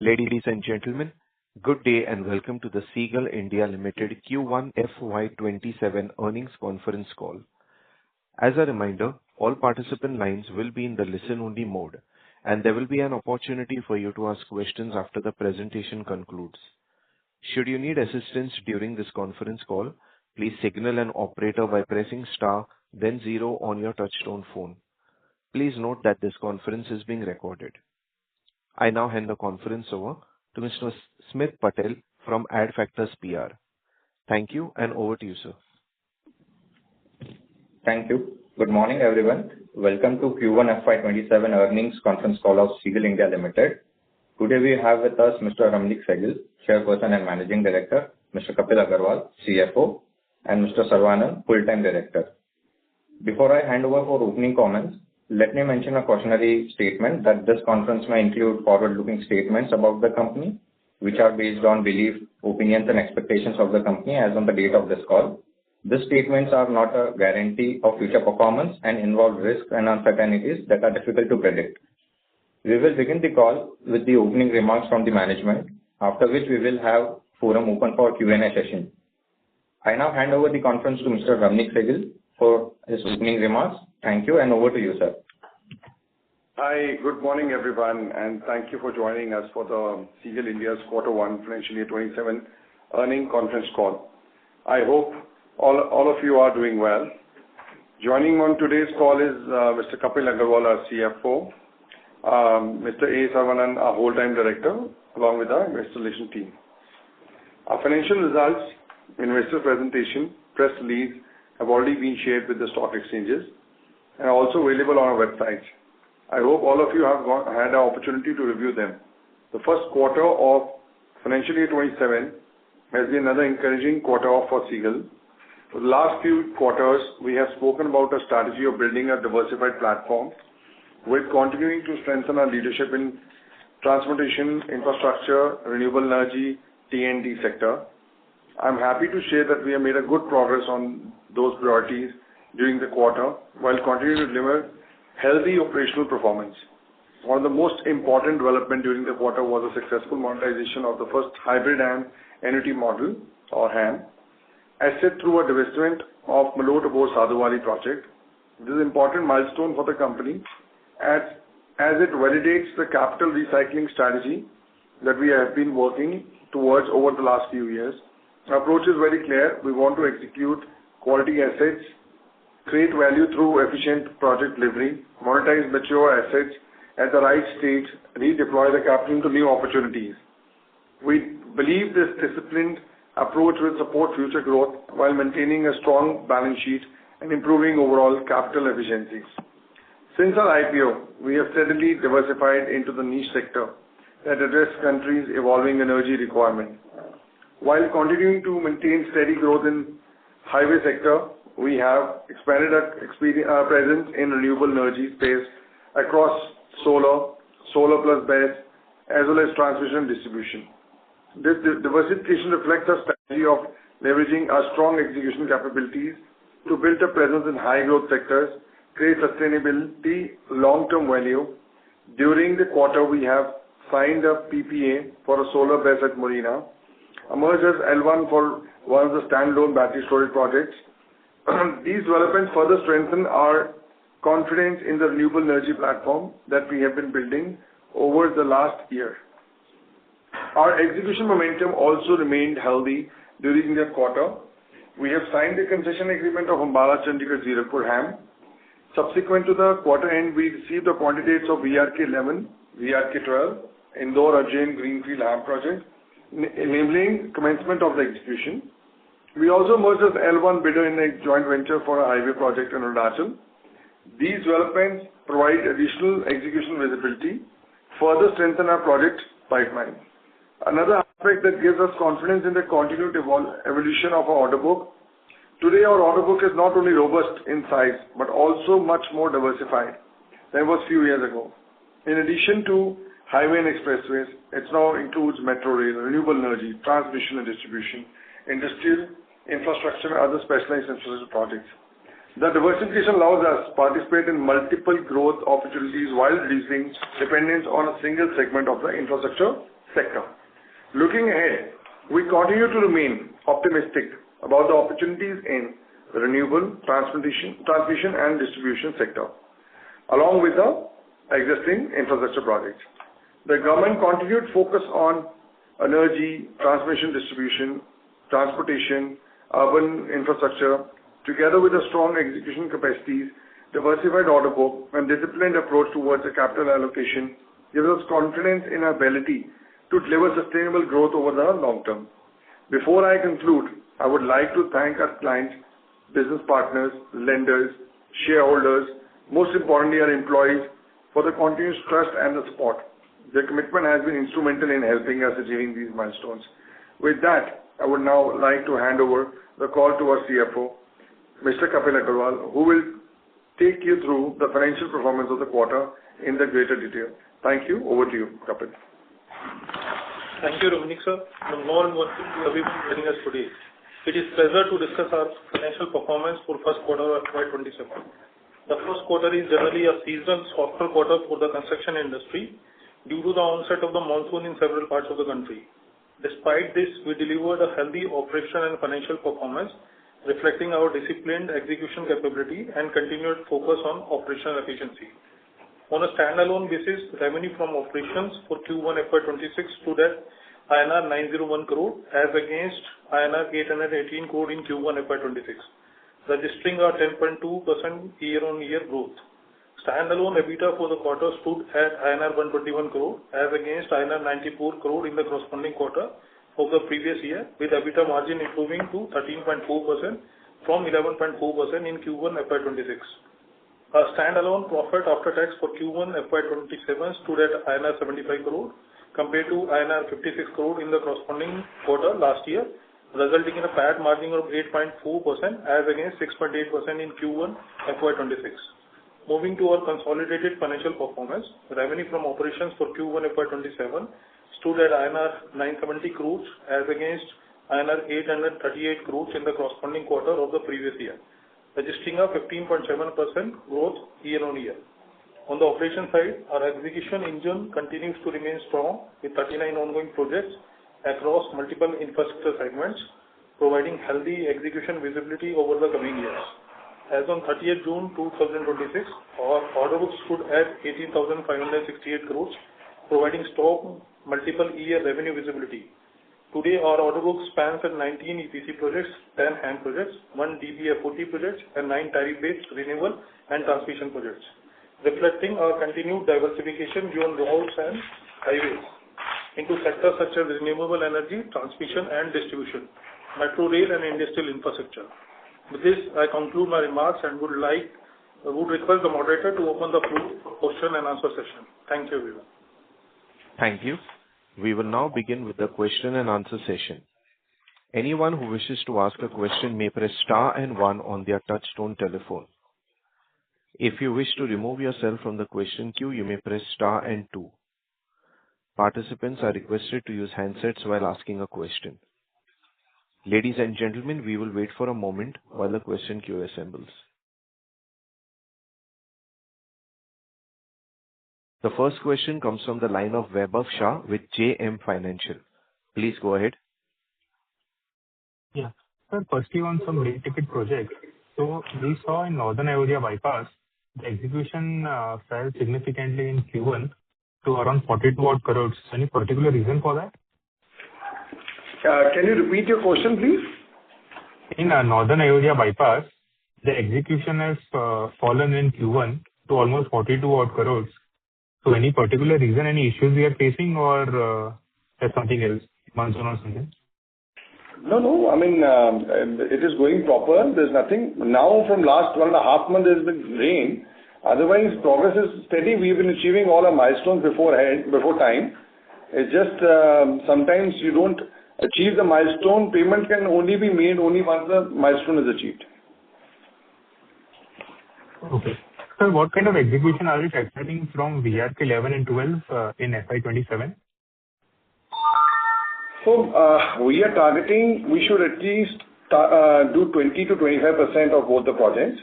Ladies and gentlemen, good day and welcome to the Ceigall India Ltd Q1FY27 earnings conference call. As a reminder, all participant lines will be in the listen-only mode, and there will be an opportunity for you to ask questions after the presentation concludes. Should you need assistance during this conference call, please signal an operator by pressing star, then zero on your touchtone phone. Please note that this conference is being recorded. I now hand the conference over to Mr. Smith Patel from Adfactors PR. Thank you, and over to you, sir. Thank you. Good morning, everyone. Welcome to Q1FY27 earnings conference call of Ceigall India Ltd. Today we have with us Mr. Ceigall, Chairperson and Managing Director, Mr. Kapil Agarwal, CFO, and Mr. Saravanan, Full-Time Director. Before I hand over for opening comments, let me mention a cautionary statement that this conference may include forward-looking statements about the company, which are based on belief, opinions, and expectations of the company as on the date of this call. These statements are not a guarantee of future performance and involve risks and uncertainties that are difficult to predict. We will begin the call with the opening remarks from the management, after which we will have forum open for Q&A session. I now hand over the conference to Mr. Ceigall for his opening remarks. Thank you, and over to you, sir. Hi, good morning, everyone, and thank you for joining us for the Ceigall India's Q1 Financial Year 27 earnings conference call. I hope all of you are doing well. Joining on today's call is Mr. Kapil Agarwal, our CFO, Mr. A. Saravanan, our whole-time director, along with our investor relations team. Our financial results, investor presentation, press release have already been shared with the stock exchanges and are also available on our website. I hope all of you have had an opportunity to review them. The first quarter of Financial Year 27 has been another encouraging quarter for Ceigall. For the last few quarters, we have spoken about a strategy of building a diversified platform with continuing to strengthen our leadership in transportation, infrastructure, renewable energy, T&D sector. I'm happy to share that we have made a good progress on those priorities during the quarter while continuing to deliver healthy operational performance. One of the most important developments during the quarter was the successful monetization of the first hybrid HAM annuity model, or HAM, asset through a divestment of Malot-Abor Sadhuwali project. This is an important milestone for the company as it validates the capital recycling strategy that we have been working towards over the last few years. Our approach is very clear. We want to execute quality assets, create value through efficient project delivery, monetize mature assets at the right stage, redeploy the capital into new opportunities. We believe this disciplined approach will support future growth while maintaining a strong balance sheet and improving overall capital efficiencies. Since our IPO, we have steadily diversified into the niche sector that address countries' evolving energy requirement. While continuing to maintain steady growth in highway sector, we have expanded our presence in renewable energy space across solar plus BESS, as well as transmission distribution. This diversification reflects our strategy of leveraging our strong execution capabilities to build a presence in high-growth sectors, create sustainability, long-term value. During the quarter, we have signed a PPA for a solar BESS at Morena, emerged as L1 for one of the standalone battery storage projects. These developments further strengthen our confidence in the renewable energy platform that we have been building over the last year. Our execution momentum also remained healthy during the quarter. We have signed the concession agreement of Ambala-Chandigarh-Zirakpur HAM. Subsequent to the quarter end, we received the quantity dates of VRK 11, VRK 12, Indore-Ujjain Greenfield HAM project, enabling commencement of the execution. We also merged as L1 bidder in a joint venture for a highway project in Arunachal. These developments provide additional execution visibility, further strengthen our project pipeline. Another aspect that gives us confidence in the continued evolution of our order book. Today, our order book is not only robust in size, but also much more diversified than it was a few years ago. In addition to highway and expressways, it now includes metro rail, renewable energy, transmission and distribution, industrial, infrastructure, and other specialized infrastructure projects. The diversification allows us to participate in multiple growth opportunities while reducing dependence on a single segment of the infrastructure sector. Looking ahead, we continue to remain optimistic about the opportunities in the renewable, transmission and distribution sector, along with the existing infrastructure projects. The government continued focus on energy, transmission distribution, transportation, urban infrastructure, together with a strong execution capacities, diversified order book, and disciplined approach towards the capital allocation, gives us confidence in our ability to deliver sustainable growth over the long term. Before I conclude, I would like to thank our clients, business partners, lenders, shareholders, most importantly, our employees, for the continuous trust and the support. Their commitment has been instrumental in helping us achieving these milestones. With that, I would now like to hand over the call to our CFO, Mr. Kapil Agarwal, who will take you through the financial performance of the quarter in the greater detail. Thank you. Over to you, Kapil. Thank you, Ramnik sir. Good morning to everyone joining us today. It is a pleasure to discuss our financial performance for first quarter of FY27. The first quarter is generally a seasonal softer quarter for the construction industry due to the onset of the monsoon in several parts of the country. Despite this, we delivered a healthy operation and financial performance, reflecting our disciplined execution capability and continued focus on operational efficiency. On a standalone basis, revenue from operations for Q1 FY26 stood at INR 901 crore as against INR 818 crore in Q1 FY26, registering a 10.2% year-on-year growth. Standalone EBITDA for the quarter stood at INR 121 crore as against INR 94 crore in the corresponding quarter of the previous year, with EBITDA margin improving to 13.4% from 11.4% in Q1 FY26. Our standalone profit after tax for Q1 FY27 stood at INR 75 crore compared to INR 56 crore in the corresponding quarter last year, resulting in a PAT margin of 8.4% as against 6.8% in Q1 FY26. Moving to our consolidated financial performance, revenue from operations for Q1 FY27 stood at INR 970 crores as against INR 838 crores in the corresponding quarter of the previous year, registering a 15.7% growth year-on-year. On the operation side, our execution engine continues to remain strong with 39 ongoing projects across multiple infrastructure segments, providing healthy execution visibility over the coming years. As on 30th June 2026, our order book stood at 18,568 crores, providing strong multiple year revenue visibility. Today, our order book spans at 19 EPC projects, 10 HAM projects, 1 DBFOT project, and 9 tariff-based renewable and transmission projects, reflecting our continued diversification beyond roads and highways into sectors such as renewable energy, transmission and distribution, metro rail and industrial infrastructure. With this, I conclude my remarks and would request the moderator to open the floor for question and answer session. Thank you, everyone. Thank you. We will now begin with the question and answer session. Anyone who wishes to ask a question may press star and one on their touchtone telephone. If you wish to remove yourself from the question queue, you may press star and two. Participants are requested to use handsets while asking a question. Ladies and gentlemen, we will wait for a moment while the question queue assembles. The first question comes from the line of Vaibhav Shah with JM Financial. Please go ahead. Yeah. Sir, firstly on some big ticket projects. So we saw in Northern Ayodhya bypass, the execution fell significantly in Q1 to around 42 odd crores. Any particular reason for that? Can you repeat your question, please? In Northern Ayodhya bypass, the execution has fallen in Q1 to almost 42 odd crores. So any particular reason, any issues we are facing, or there's something else, monsoon or something? No. I mean, it is going proper. There's nothing. Now, from last 1.5 months, there's been rain. Otherwise, progress is steady. We've been achieving all our milestones before time. It's just sometimes you don't achieve the milestone. Payment can only be made only once the milestone is achieved. Okay. Sir, what kind of execution are you expecting from VRK 11 and 12 in FY27? So, we are targeting, we should at least do 20 to 25% of both the projects.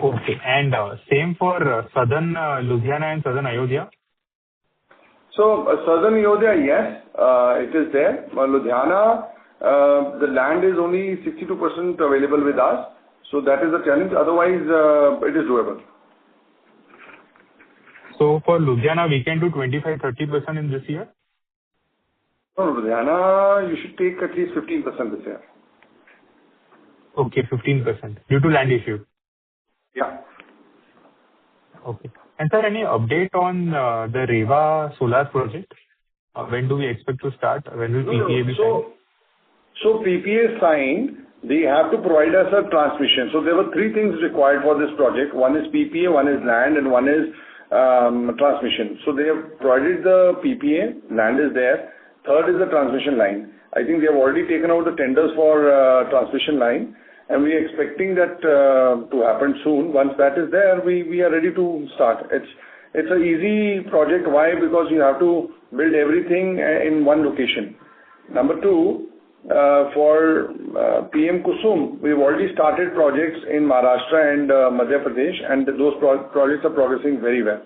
Okay. And same for Southern Ludhiana and Southern Ayodhya? So, Southern Ayodhya, yes, it is there. Ludhiana, the land is only 62% available with us. So that is a challenge. Otherwise, it is doable. So for Ludhiana, we can do 25-30% in this year? No, Ludhiana, you should take at least 15% this year. Okay, 15% due to land issue. Yeah. Okay. And sir, any update on the Reva solar project? When do we expect to start? When will PPA be signed? So PPA signed, they have to provide us a transmission. So there were three things required for this project. One is PPA, one is land, and one is transmission. So they have provided the PPA, land is there. Third is the transmission line. I think they have already taken out the tenders for transmission line, and we are expecting that to happen soon. Once that is there, we are ready to start. It's an easy project. Why? Because you have to build everything in one location. Number two, for PM Kusum, we've already started projects in Maharashtra and Madhya Pradesh, and those projects are progressing very well.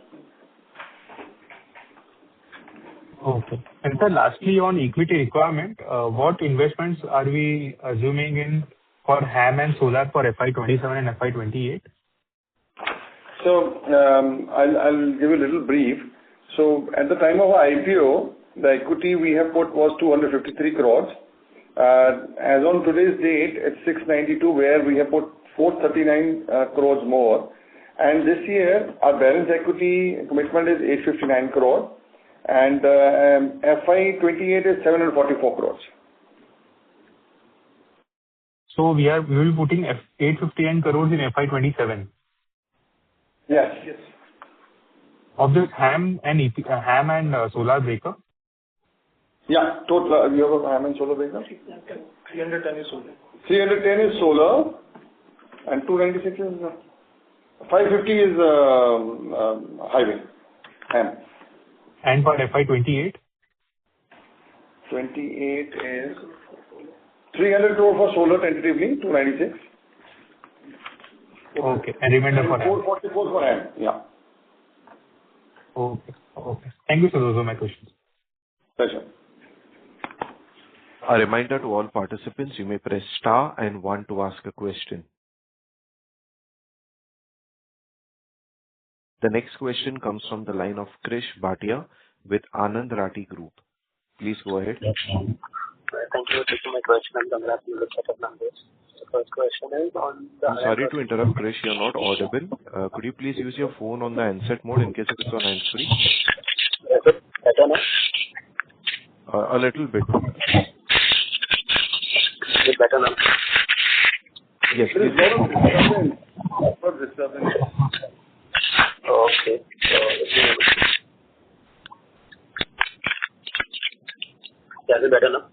Okay. And sir, lastly, on equity requirement, what investments are we assuming in for HAM and solar for FY27 and FY28? So, I'll give you a little brief. So, at the time of our IPO, the equity we have put was 253 crores. As on today's date, it's 692, where we have put 439 crores more. And this year, our balance equity commitment is 859 crores. And FY28 is 744 crores. So we will be putting 859 crores in FY27. Yes. Of this HAM and solar breaker? Yeah, total. You have a HAM and solar breaker? 310 is solar. 310 is solar, and 296 is 550 is highway, HAM. And for FY28? 28 is 300 crore for solar tentatively, 296. Okay. And remainder for HAM? 444 for HAM, yeah. Okay. Thank you, sir. Those are my questions. Pleasure. A reminder to all participants, you may press star and 1 to ask a question. The next question comes from the line of Krish Bhatia with Anand Rathi Group. Please go ahead. Yes. Thank you for taking my question and congrats on the set of numbers. The first question is on the... I'm sorry to interrupt, Krish. You're not audible. Could you please use your phone on the handset mode in case it's on hands-free? Is it better now? A little bit. Is it better now? Yes, There is please. a lot of disturbance. Okay. Is it better now?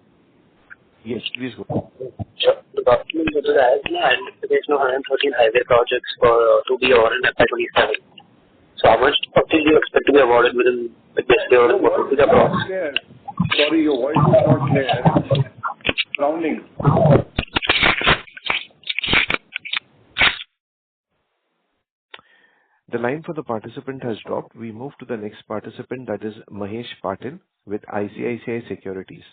Yes, please go. Sure. The document that has an identification of 113 highway projects to be awarded in FY27. So how much do you expect to be awarded within this year? What would be the process? Sorry, your voice is not clear. Sounding. The line for the participant has dropped. We move to the next participant, that is Mahesh Patil with ICICI Securities.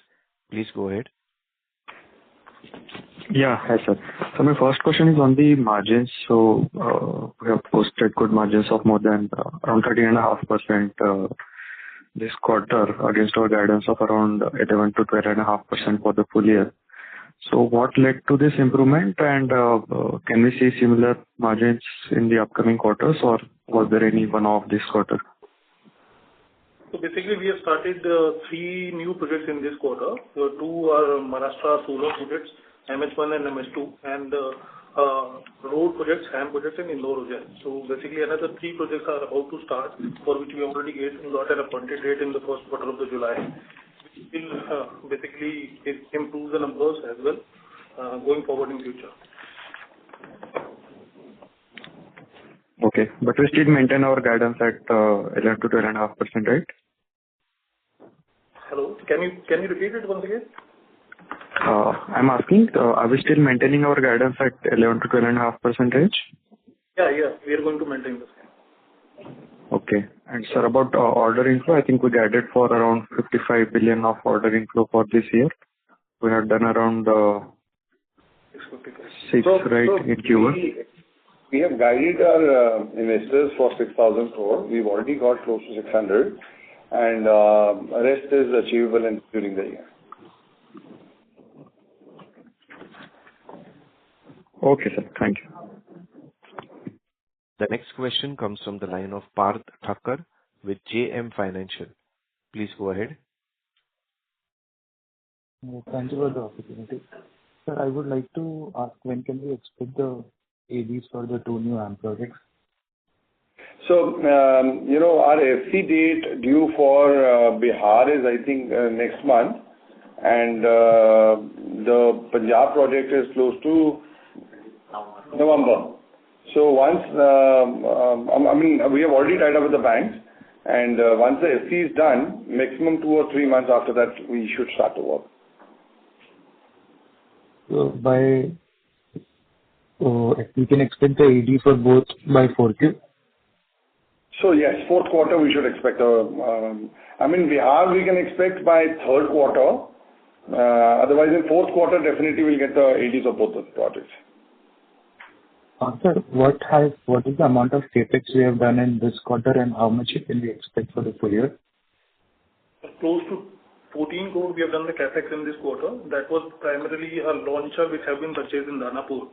Please go ahead. Yeah. Hi, sir. So my first question is on the margins. So we have posted good margins of more than around 13.5% this quarter against our guidance of around 11 to 12.5% for the full year. So what led to this improvement, and can we see similar margins in the upcoming quarters, or was there any one-off this quarter? So basically, we have started 3 new projects in this quarter. So 2 are Maharashtra solar projects, MS1 and MS2, and road projects, HAM projects, and Indore Ujjain. So basically, another 3 projects are about to start, for which we already got an appointed date in the first quarter of the July. Which will basically improve the numbers as well going forward in future. Okay, but we still maintain our guidance at 11 to 12.5%, right? Hello, can you repeat it once again? I'm asking, are we still maintaining our guidance at 11 to 12.5%? Yeah, we are going to maintain the same. Okay. And sir, about order inflow, I think we guided for around 55 billion of order inflow for this year. We have done around 6, right, in Q1? We have guided our investors for 6,000 crore. We've already got close to 600, and rest is achievable during the year. Okay, sir. Thank you. The next question comes from the line of Parth Thakkar with JM Financial. Please go ahead. Thank you for the opportunity. Sir, I would like to ask, when can we expect the ADs for the 2 new HAM projects? So, our FC date due for Bihar is, I think, next month, and the Punjab project is close to November. So once, we have already tied up with the banks, and once the FC is done, maximum 2 or 3 months after that, we should start to work. So we can expect the AD for both by 4Q? So yes, fourth quarter we should expect. Bihar we can expect by third quarter. Otherwise, in fourth quarter, definitely we'll get the ADs of both the projects. Sir, what is the amount of capex we have done in this quarter, and how much can we expect for the full year? Close to 14 crore we have done the capex in this quarter. That was primarily a launcher which have been purchased in Danapur.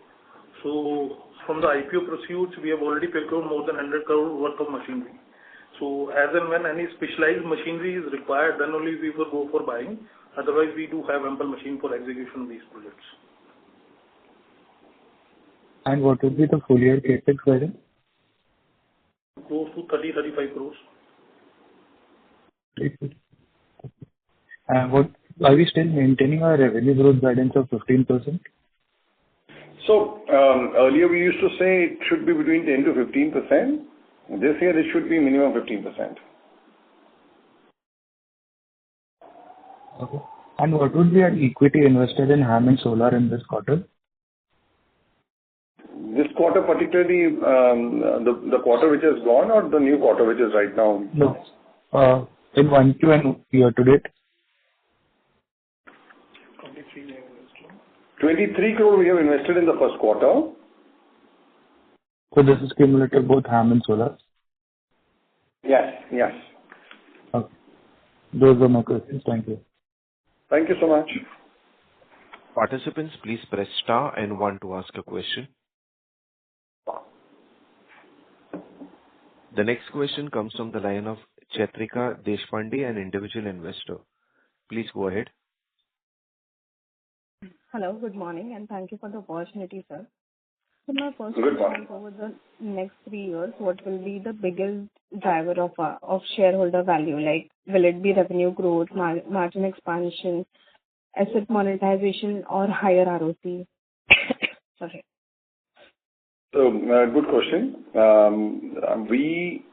So from the IPO proceeds, we have already procured more than 100 crore worth of machinery. So as and when any specialized machinery is required, then only we will go for buying. Otherwise, we do have ample machine for execution of these projects. And what would be the full year capex guidance? Close to 30-35 crores. And are we still maintaining our revenue growth guidance of 15%? So earlier we used to say it should be between 10 to 15%. This year it should be minimum 15%. Okay. And what would be our equity invested in HAM and solar in this quarter? This quarter particularly, the quarter which has gone, or the new quarter which is right now? No. In 1Q and year to date? 23 crore we have invested in the first quarter. So this is cumulative both HAM and solar? Yes. Okay. Those are my questions. Thank you. Thank you so much. Participants, please press star and 1 to ask a question. The next question comes from the line of Chetrika Deshpande, an individual investor. Please go ahead. Hello, good morning, and thank you for the opportunity, sir. So my first Good question morning. is, over the next 3 years, what will be the biggest driver of shareholder value? Like, will it be revenue growth, margin expansion, asset monetization, or higher ROC? Sorry. So, good question. We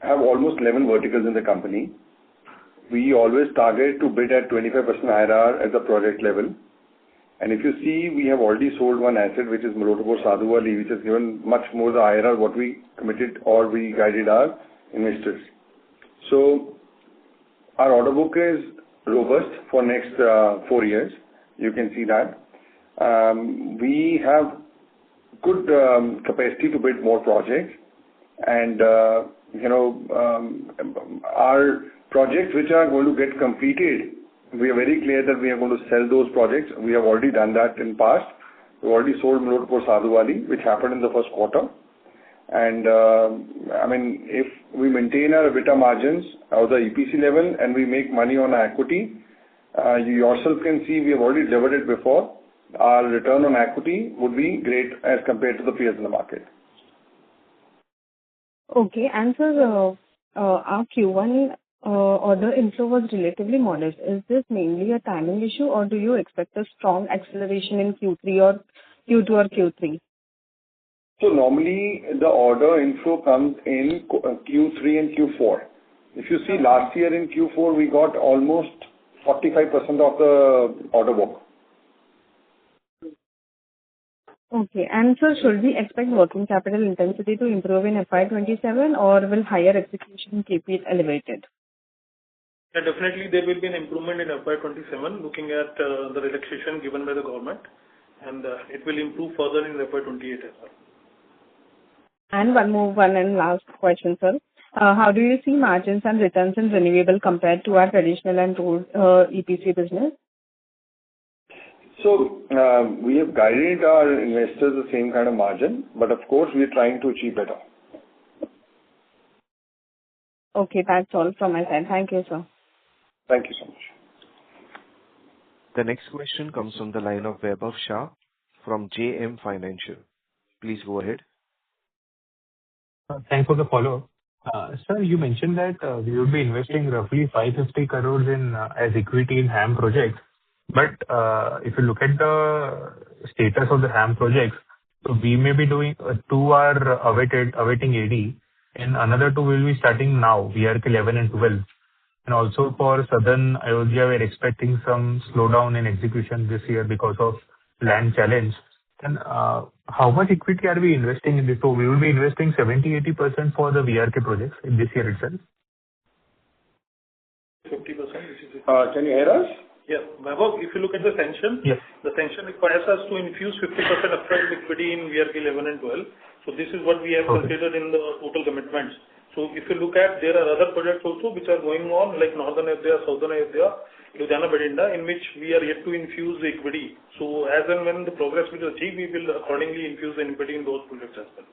have almost 11 verticals in the company. We always target to bid at 25% IRR at the project level. And if you see, we have already sold one asset, which is Malotpur Sadhuwali, which has given much more the IRR what we committed or we guided our investors. So our order book is robust for next 4 years. You can see that. We have good capacity to bid more projects, and our projects which are going to get completed, we are very clear that we are going to sell those projects. We have already done that in past. We already sold Malotpur Sadhuwali, which happened in the first quarter. And if we maintain our EBITDA margins at the EPC level and we make money on our equity, you yourself can see we have already delivered it before. Our return on equity would be great as compared to the peers in the market. Okay, and sir, our Q1 order inflow was relatively modest. Is this mainly a timing issue, or do you expect a strong acceleration in Q3 or Q2 or Q3? So normally the order inflow comes in Q3 and Q4. If you see last year in Q4, we got almost 45% of the order book. Okay. And sir, should we expect working capital intensity to improve in FY27, or will higher execution keep it elevated? Yeah, definitely there will be an improvement in FY27, looking at the relaxation given by the government, and it will improve further in FY28 as well. And one and last question, sir. How do you see margins and returns in renewable compared to our traditional and tool EPC business? So, we have guided our investors the same kind of margin, but of course, we are trying to achieve better. Okay, that's all from my side. Thank you, sir. Thank you so much. The next question comes from the line of Vaibhav Shah from JM Financial. Please go ahead. Thanks for the follow-up. Sir, you mentioned that we will be investing roughly 550 crores in as equity in HAM projects. But if you look at the status of the HAM projects, so we may be doing 2 are awaiting AD, and another 2 will be starting now, VRK 11 and 12. And also for Southern Ayodhya, we're expecting some slowdown in execution this year because of land challenge. And how much equity are we investing in this? So we will be investing 70-80% for the VRK projects in this year itself? 50%, which is it. Can you hear us? Yeah. Vaibhav, if you look at the sanction, Yes. the sanction requires us to infuse 50% upfront equity in VRK 11 and 12. So this is what we have considered in the total commitments. So if you look at, there are other projects also which are going on, like Northern Ayodhya, Southern Ayodhya, Ludhiana, Badinda, in which we are yet to infuse the equity. So as and when the progress will achieve, we will accordingly infuse the equity in those projects as well.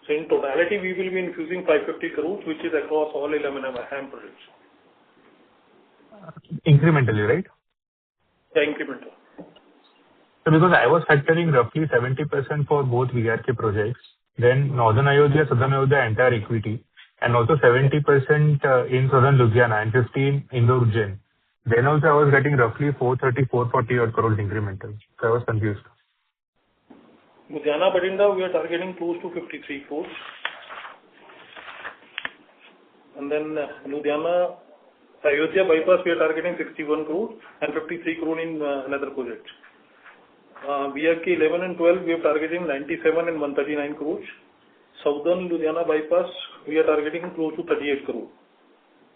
So in totality, we will be infusing 550 crores, which is across all 11 HAM projects. Incrementally, right? Yeah, incremental. So because I was factoring roughly 70% for both VRK projects, then Northern Ayodhya, Southern Ayodhya, entire equity, and also 70% in Southern Ludhiana and 15 Indore Ujjain. Then also I was getting roughly 430-440 odd crores incremental. So I was confused. Ludhiana, Badinda, we are targeting close to 53 crores. And then Ludhiana, Ayodhya bypass, we are targeting 61 crores and 53 crore in another project. VRK 11 and 12, we are targeting 97 and 139 crores. Southern Ludhiana bypass, we are targeting close to 38 crores.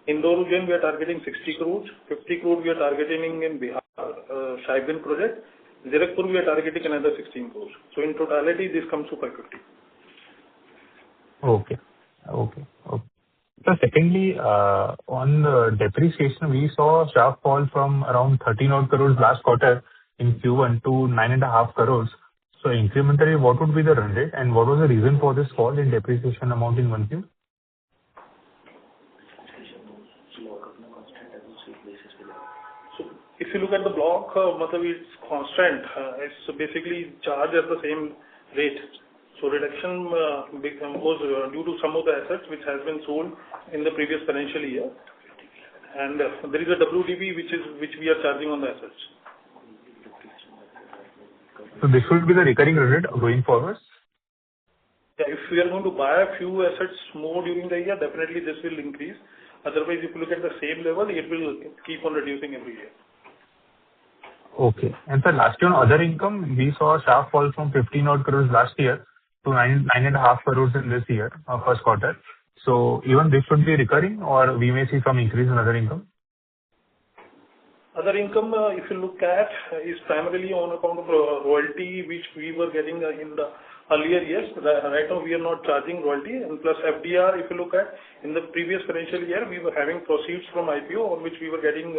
Indore Ujjain, we are targeting 60 crores. 50 crores we are targeting in Bihar, Saibin project. Zirakpur, we are targeting another 16 crores. So in totality, this comes to 550. Okay. So secondly, on the depreciation, we saw a sharp fall from around 13 odd crores last quarter in Q1 to 9.5 crores. So incrementally, what would be the run rate, and what was the reason for this fall in depreciation amount in 1Q? So if you look at the block, it's constant. It's basically charged at the same rate. So reduction was due to some of the assets which has been sold in the previous financial year. And there is a WDB which we are charging on the assets. So this should be the recurring run rate going forward? Yeah, if we are going to buy a few assets more during the year, definitely this will increase. Otherwise, if you look at the same level, it will keep on reducing every year. Okay. And sir, last year on other income, we saw a sharp fall from 15 odd crores last year to 9.5 crores in this year, first quarter. So even this should be recurring, or we may see some increase in other income? Other income, if you look at, is primarily on account of royalty, which we were getting in the earlier years. Right now, we are not charging royalty. And plus FDR, if you look at, in the previous financial year, we were having proceeds from IPO, on which we were getting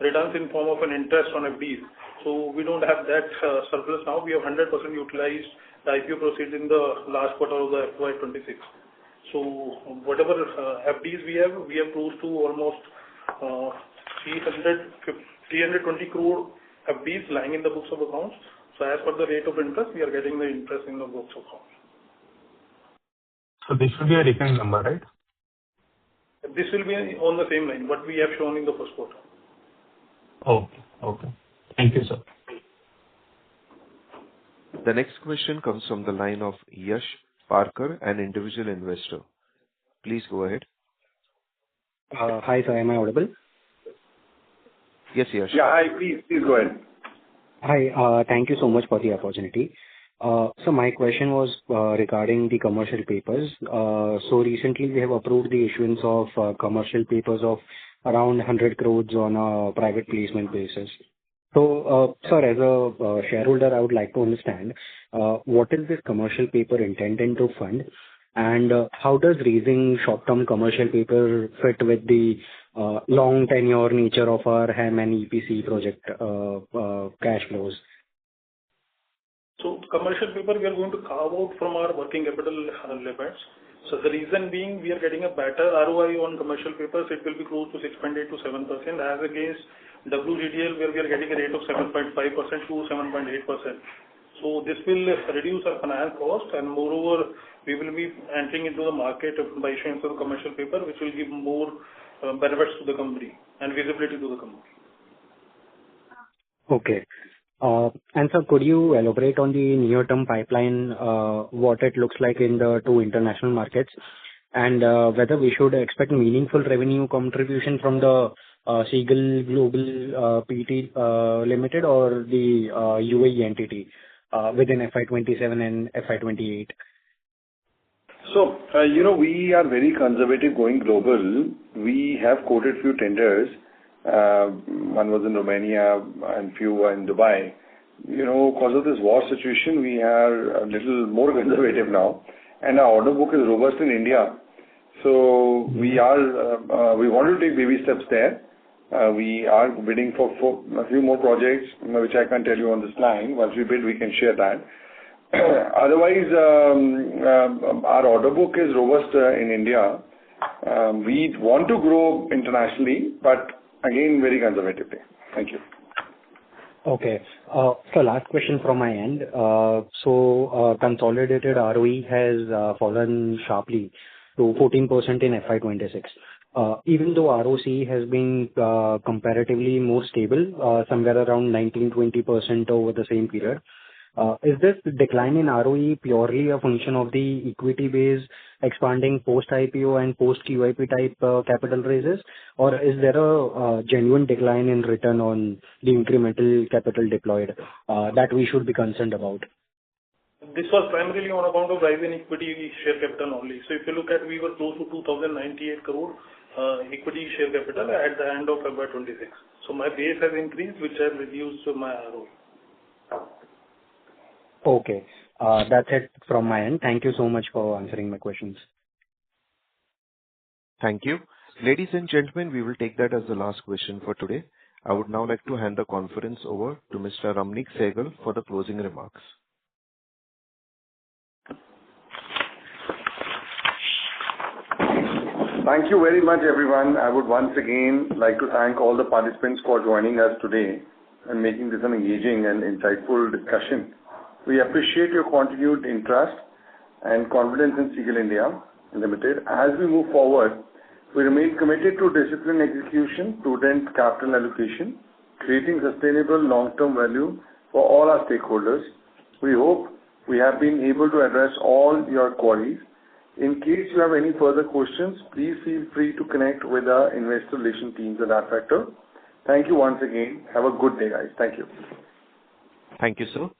returns in form of an interest on FDs. So we don't have that surplus now. We have 100% utilized the IPO proceeds in the last quarter of the FY26. So whatever FDs we have close to almost 320 crore FDs lying in the books of accounts. So as per the rate of interest, we are getting the interest in the books of accounts. So this should be a recurring number, right? This will be on the same line, what we have shown in the first quarter. Okay. Thank you, sir. The next question comes from the line of Yash Parker, an individual investor. Please go ahead. Hi, sir. Am I audible? Yes, Yash. Yeah, hi. Please go ahead. Hi. Thank you so much for the opportunity. So my question was regarding the commercial papers. So recently we have approved the issuance of commercial papers of around 100 crores on a private placement basis. So, sir, as a shareholder, I would like to understand what is this commercial paper intended to fund, and how does raising short-term commercial paper fit with the long tenure nature of our HAM and EPC project cash flows? So commercial paper, we are going to carve out from our working capital limits. So the reason being, we are getting a better ROI on commercial papers. It will be close to 6.8 to 7%, as against WGDL, where we are getting a rate of 7.5% to 7.8%. So this will reduce our finance cost, and moreover, we will be entering into the market by issuing some commercial paper, which will give more benefits to the company and visibility to the company. Okay. And sir, could you elaborate on the near-term pipeline, what it looks like in the two international markets, and whether we should expect meaningful revenue contribution from the Ceigall Global PT Limited or the UAE entity within FY27 and FY28? So, we are very conservative going global. We have quoted few tenders. One was in Romania and few were in Dubai. Because of this war situation, we are a little more conservative now, and our order book is robust in India. So we want to take baby steps there. We are bidding for a few more projects, which I can't tell you on this line. Once we bid, we can share that. Otherwise, our order book is robust in India. We want to grow internationally, but again, very conservatively. Thank you. Okay. So last question from my end. Consolidated ROE has fallen sharply to 14% in FY26. Even though ROC has been comparatively more stable, somewhere around 19-20% over the same period. Is this decline in ROE purely a function of the equity base expanding post-IPO and post-QIP type capital raises, or is there a genuine decline in return on the incremental capital deployed that we should be concerned about? This was primarily on account of rise in equity share capital only. So if you look at, we were close to 2,098 crore equity share capital at the end of FY26. So my base has increased, which has reduced my ROE. Okay. That's it from my end. Thank you so much for answering my questions. Thank you. Ladies and gentlemen, we will take that as the last question for today. I would now like to hand the conference over to Mr. Ceigall for the closing remarks. Thank you very much, everyone. I would once again like to thank all the participants for joining us today and making this an engaging and insightful discussion. We appreciate your continued interest and confidence in Ceigall India Ltd. As we move forward, we remain committed to disciplined execution, prudent capital allocation, creating sustainable long-term value for all our stakeholders. We hope we have been able to address all your queries. In case you have any further questions, please feel free to connect with our investor relations teams at that factor. Thank you once again. Have a good day, guys. Thank you. Thank you, sir.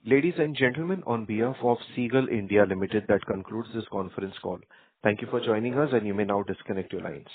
Ladies and gentlemen, on behalf of Ceigall India Ltd, that concludes this conference call. Thank you for joining us, and you may now disconnect your lines.